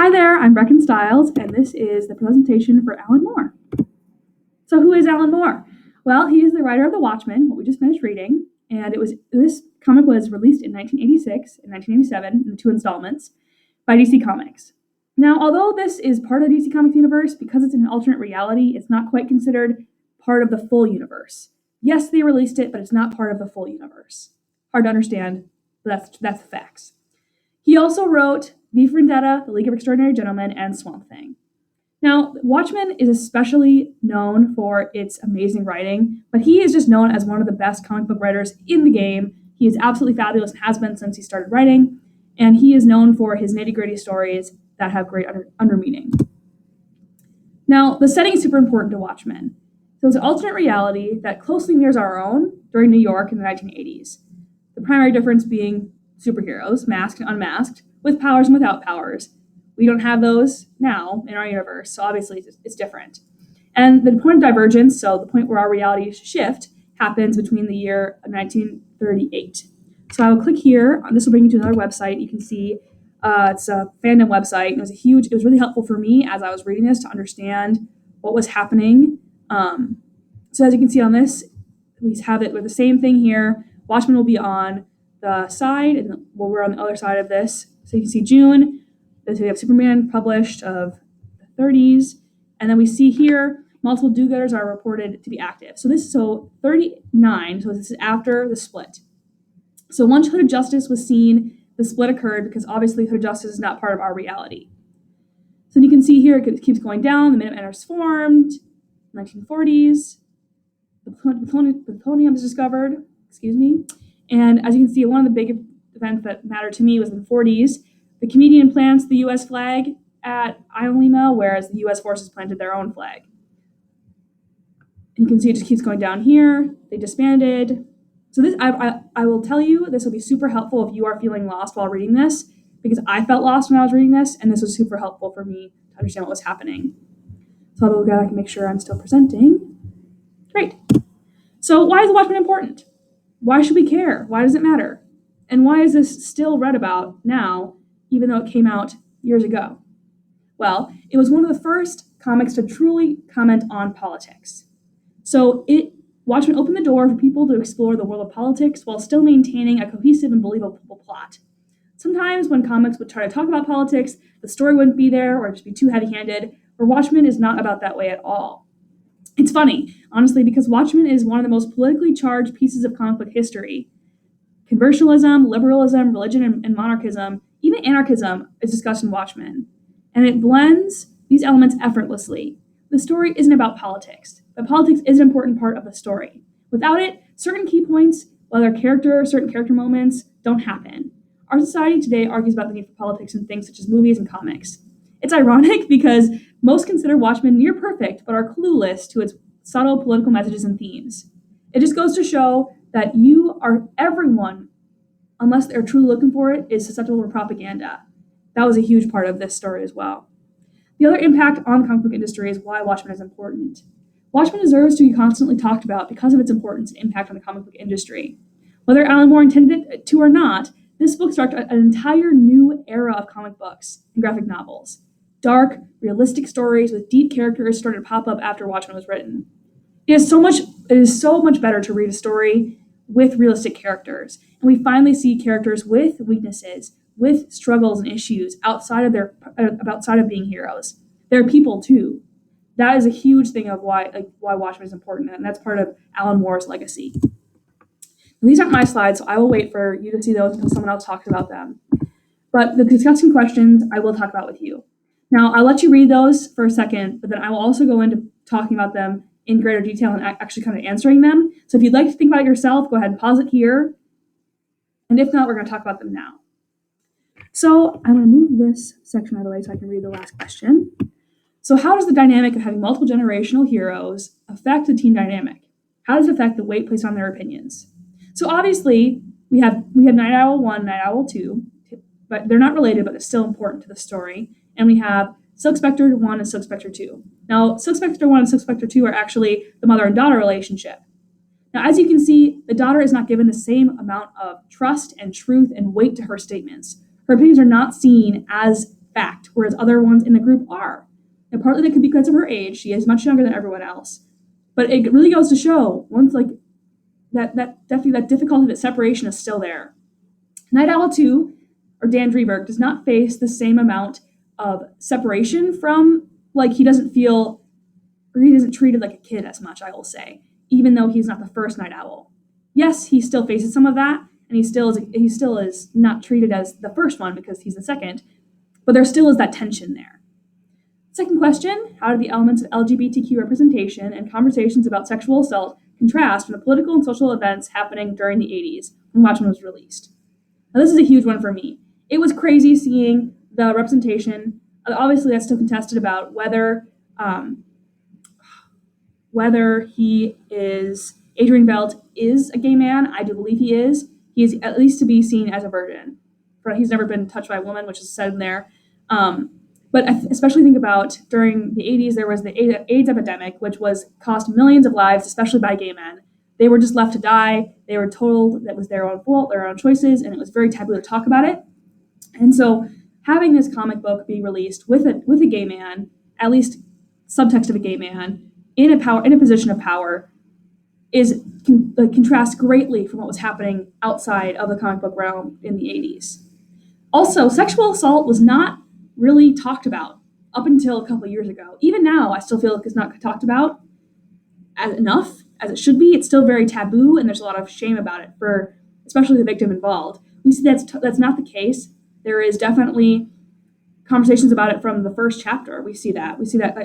Hi there, I'm Brecken Stiles, and this is the presentation for Alan Moore. So who is Alan Moore? Well, he is the writer of The Watchmen, what we just finished reading, and this comic was released in 1986 and 1987 in 2 installments by DC Comics. Now, although this is part of the DC Comics universe, because it's an alternate reality, it's not quite considered part of the full universe. Yes, they released it, but it's not part of the full universe. Hard to understand, but that's the facts. He also wrote V for Vendetta, The League of Extraordinary Gentlemen, and Swamp Thing. Now, Watchmen is especially known for its amazing writing, but he is just known as one of the best comic book writers in the game. He is absolutely fabulous and has been since he started writing, and he is known for his nitty-gritty stories that have great under meaning. Now, the setting is super important to Watchmen. So it's an alternate reality that closely mirrors our own during New York in the 1980s. The primary difference being superheroes, masked and unmasked, with powers and without powers. We don't have those now in our universe, so obviously it's different. And the point of divergence, so the point where our realities shift, happens between the year 1938. So I will click here. This will bring you to another website. You can see it's a fandom website. It was really helpful for me as I was reading this to understand what was happening. So as you can see on this, we have it with the same thing here. Watchmen will be on the side, and we're on the other side of this. So you can see June. So we have Superman published of the 30s, and then we see here multiple do-gooders are reported to be active. So 39. So this is after the split. So once Hood of Justice was seen, the split occurred because obviously Hood of Justice is not part of our reality. So you can see here it keeps going down. The Minutemen are formed, 1940s. The plutonium is discovered. And as you can see, one of the big events that mattered to me was in the 40s. The Comedian plants the U.S. flag at Iwo, whereas the U.S. forces planted their own flag. And you can see it just keeps going down here. They disbanded. So this, I will tell you, this will be super helpful if you are feeling lost while reading this, because I felt lost when I was reading this, and this was super helpful for me to understand what was happening. So I'll go back and make sure I'm still presenting. Great. So why is the Watchmen important? Why should we care? Why does it matter? And why is this still read about now, even though it came out years ago? Well, it was one of the first comics to truly comment on politics. So Watchmen opened the door for people to explore the world of politics while still maintaining a cohesive and believable plot. Sometimes when comics would try to talk about politics, the story wouldn't be there or just be too heavy-handed, but Watchmen is not about that way at all. It's funny, honestly, because Watchmen is one of the most politically charged pieces of comic book history. Conversionalism, liberalism, religion, and monarchism, even anarchism is discussed in Watchmen. And it blends these elements effortlessly. The story isn't about politics, but politics is an important part of the story. Without it, certain key points, certain character moments, don't happen. Our society today argues about the need for politics in things such as movies and comics. It's ironic because most consider Watchmen near perfect, but are clueless to its subtle political messages and themes. It just goes to show that everyone, unless they're truly looking for it, is susceptible to propaganda. That was a huge part of this story as well. The other impact on the comic book industry is why Watchmen is important. Watchmen deserves to be constantly talked about because of its importance and impact on the comic book industry. Whether Alan Moore intended it to or not, this book started an entire new era of comic books and graphic novels. Dark, realistic stories with deep characters started to pop up after Watchmen was written. It is so much better to read a story with realistic characters, and we finally see characters with weaknesses, with struggles and issues outside of being heroes. They're people too. That is a huge thing of why Watchmen is important, and that's part of Alan Moore's legacy. And these aren't my slides, so I will wait for you to see those until someone else talks about them. But the discussion questions I will talk about with you. Now, I'll let you read those for a second, but then I will also go into talking about them in greater detail and actually kind of answering them. So if you'd like to think about it yourself, go ahead and pause it here. And if not, we're going to talk about them now. So I'm going to move this section out of the way so I can read the last question. So how does the dynamic of having multiple generational heroes affect the team dynamic? How does it affect the weight placed on their opinions? So obviously, we have Night Owl 1, Night Owl 2, but they're not related, but they're still important to the story. And we have Silk Spectre 1 and Silk Spectre 2. Now, Silk Spectre 1 and Silk Spectre 2 are actually the mother and daughter relationship. Now, as you can see, the daughter is not given the same amount of trust and truth and weight to her statements. Her opinions are not seen as fact, whereas other ones in the group are. And partly that could be because of her age. She is much younger than everyone else. But it really goes to show once like that definitely that difficulty, that separation is still there. Night Owl 2, or Dan Drieberg, does not face the same amount of separation from, like, he doesn't feel, or he isn't treated like a kid as much, I will say, even though he's not the first Night Owl. Yes, he still faces some of that, and he still is not treated as the first one because he's the second, but there still is that tension there. Second question, how do the elements of LGBTQ representation and conversations about sexual assault contrast from the political and social events happening during the 80s when Watchmen was released? Now, this is a huge one for me. It was crazy seeing the representation. Obviously, that's still contested about whether he is, Adrian Veidt is a gay man. I do believe he is. He is at least to be seen as a virgin. He's never been touched by a woman, which is said in there. But I especially think about during the 80s, there was the AIDS epidemic, which cost millions of lives, especially by gay men. They were just left to die. They were told that was their own fault, their own choices, and it was very taboo to talk about it. And so having this comic book be released with a gay man, at least subtext of a gay man, in a position of power, contrasts greatly from what was happening outside of the comic book realm in the 80s. Also, sexual assault was not really talked about up until a couple of years ago. Even now, I still feel like it's not talked about enough as it should be. It's still very taboo, and there's a lot of shame about it for especially the victim involved. We see that's not the case. There is definitely conversations about it from the first chapter. We see that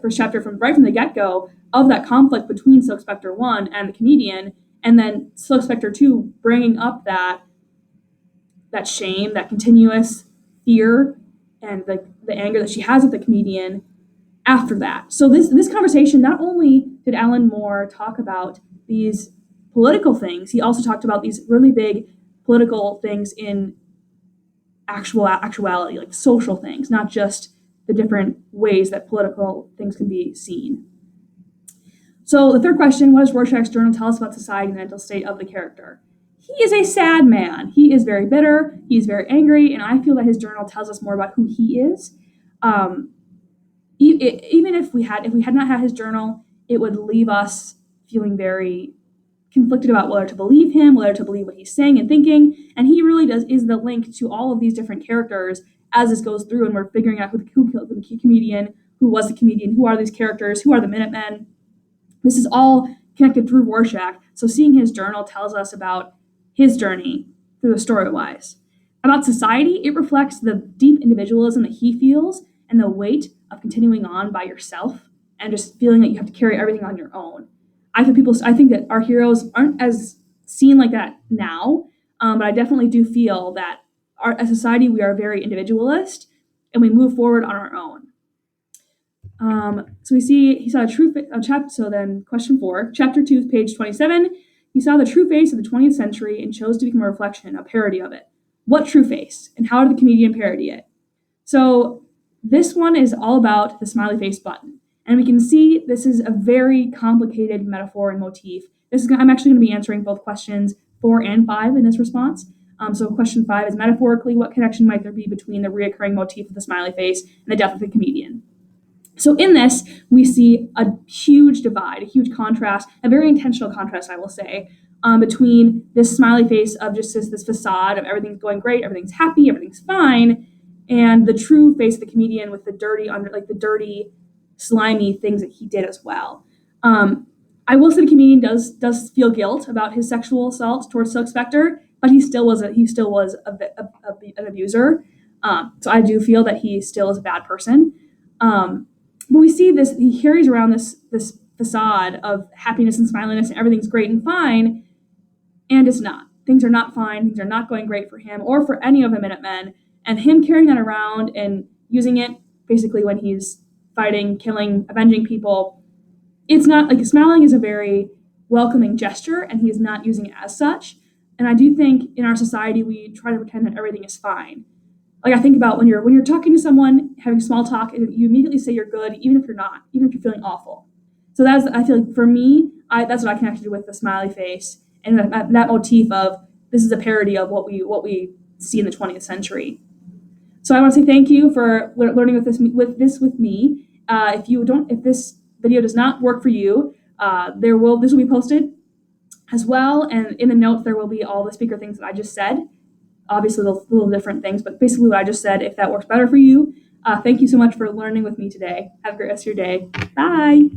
first chapter from right from the get-go of that conflict between Silk Spectre 1 and the comedian, and then Silk Spectre 2 bringing up that shame, that continuous fear, and the anger that she has with the comedian after that. So this conversation, not only did Alan Moore talk about these political things, he also talked about these really big political things in actuality, like social things, not just the different ways that political things can be seen. So the third question, what does Rorschach's journal tell us about society and the mental state of the character? He is a sad man. He is very bitter. He's very angry, and I feel that his journal tells us more about who he is. Even if we had not had his journal, it would leave us feeling very conflicted about whether to believe him, whether to believe what he's saying and thinking. And he really is the link to all of these different characters as this goes through, and we're figuring out who killed the comedian, who was the comedian, who are these characters, who are the Minutemen. This is all connected through Rorschach. So seeing his journal tells us about his journey through the story-wise. About society, it reflects the deep individualism that he feels and the weight of continuing on by yourself and just feeling that you have to carry everything on your own. I think that our heroes aren't as seen like that now, but I definitely do feel that as a society, we are very individualist and we move forward on our own. So he saw a true chapter. So then, question 4, chapter 2, page 27. He saw the true face of the 20th century and chose to become a reflection, a parody of it. What true face, and how did the comedian parody it? So this one is all about the smiley face button, and we can see this is a very complicated metaphor and motif. I'm actually going to be answering both questions 4 and 5 in this response. So question 5 is metaphorically, what connection might there be between the reoccurring motif of the smiley face and the death of the comedian? So in this, we see a huge divide, a huge contrast, a very intentional contrast, I will say, between this smiley face of just this facade of everything's going great, everything's happy, everything's fine, and the true face of the comedian with the dirty, slimy things that he did as well. I will say the comedian does feel guilt about his sexual assault towards Silk Spectre, but he still was an abuser. So I do feel that he still is a bad person. But we see this, he carries around this facade of happiness and smiliness and everything's great and fine, and it's not. Things are not fine, things are not going great for him or for any of the Minutemen, and him carrying that around and using it basically when he's fighting, killing, avenging people, it's not, like, smiling is a very welcoming gesture, and he is not using it as such. And I do think in our society, we try to pretend that everything is fine. Like, I think about when you're talking to someone, having small talk, and you immediately say you're good, even if you're not, even if you're feeling awful. So I feel like for me, that's what I connected with the smiley face and that motif of this is a parody of what we see in the 20th century. So I want to say thank you for learning with me. If this video does not work for you, this will be posted as well, and in the notes there will be all the speaker things that I just said. Obviously, those little different things, but basically what I just said. If that works better for you, thank you so much for learning with me today. Have a great rest of your day. Bye.